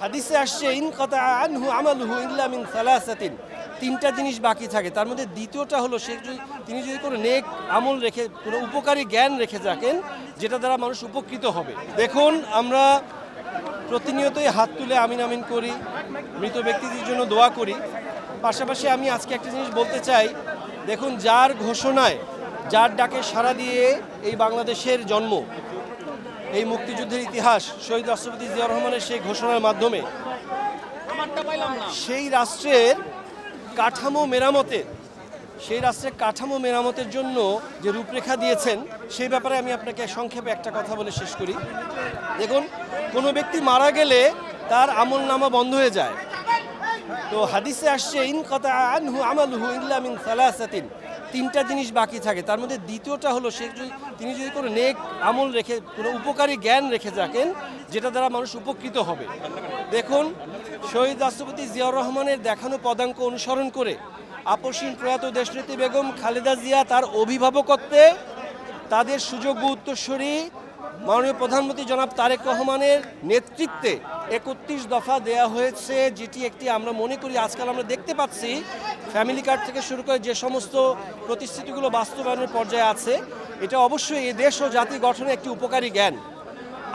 হাদিসে আসছে ইনকাতা আনহু আমালুহু ইল্লা মিন সালাসাতিন, তিনটা জিনিস বাকি থাকে। তার মধ্যে দ্বিতীয়টা হলো তিনি যদি কোনো নেক আমল রেখে, কোনো উপকারী জ্ঞান রেখে থাকেন যেটা দ্বারা মানুষ উপকৃত হবে। দেখুন, আমরা প্রতিনিয়তই হাত তুলে আমিন আমিন করি, মৃত ব্যক্তিদের জন্য দোয়া করি। পাশাপাশি আমি আজকে একটা জিনিস বলতে চাই, দেখুন, যার ঘোষণায়, যার ডাকে সাড়া দিয়ে এই বাংলাদেশের জন্ম, এই মুক্তিযুদ্ধের ইতিহাস শহীদ রাষ্ট্রপতি জিয়াউর রহমানের সেই ঘোষণার মাধ্যমে সেই রাষ্ট্রের কাঠামো মেরামতের জন্য যে রূপরেখা দিয়েছেন, সেই ব্যাপারে আমি আপনাকে সংক্ষেপে একটা কথা বলে শেষ করি। দেখুন, কোনো ব্যক্তি মারা গেলে তার আমল নামা বন্ধ হয়ে যায়। তো হাদিসে আসছে ইনকাতা আনহু আমালুহু ইল্লা মিন সালাসাতিন, তিনটা জিনিস বাকি থাকে। তার মধ্যে দ্বিতীয়টা হলো তিনি যদি কোনো নেক আমল রেখে, কোনো উপকারী জ্ঞান রেখে থাকেন যেটা দ্বারা মানুষ উপকৃত হবে। দেখুন, শহীদ রাষ্ট্রপতি জিয়াউর রহমানের দেখানো পদাঙ্ক অনুসরণ করে আপসীন প্রয়াত দেশনেত্রী বেগম খালেদা জিয়া তার অভিভাবকত্বে, তাদের সুযোগ্য উত্তরসূরি মাননীয় প্রধানমন্ত্রী জনাব তারেক রহমানের নেতৃত্বে ৩১ দফা দেয়া হয়েছে, যেটি একটি, আমরা মনে করি আজকাল আমরা দেখতে পাচ্ছি ফ্যামিলি কার্ড থেকে শুরু করে যে সমস্ত প্রতিশ্রুতিগুলো বাস্তবায়নের পর্যায়ে আছে, এটা অবশ্যই এই দেশ ও জাতি গঠনে একটি উপকারী জ্ঞান।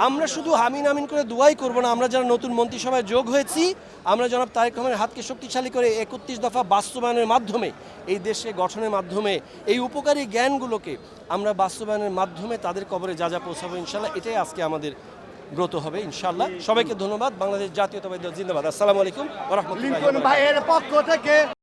আমরা শুধু আমিন আমিন করে দোয়াই করব না, আমরা যারা নতুন মন্ত্রিসভায় যোগ হয়েছি, আমরা জনাব তারেক রহমানের হাতকে শক্তিশালী করে ৩১ দফা বাস্তবায়নের মাধ্যমে, এই দেশে গঠনের মাধ্যমে, এই উপকারী জ্ঞানগুলোকে আমরা বাস্তবায়নের মাধ্যমে তাদের কবরে যা যা পৌঁছাবো ইনশাল্লাহ, এটাই আজকে আমাদের ব্রত হবে ইনশাল্লাহ। সবাইকে ধন্যবাদ। বাংলাদেশ জাতীয়তাবাদী দল জিন্দাবাদ। আসসালামু আলাইকুম ওয়া রাহমাতুল্লাহি ওয়া বারাকাতুহু।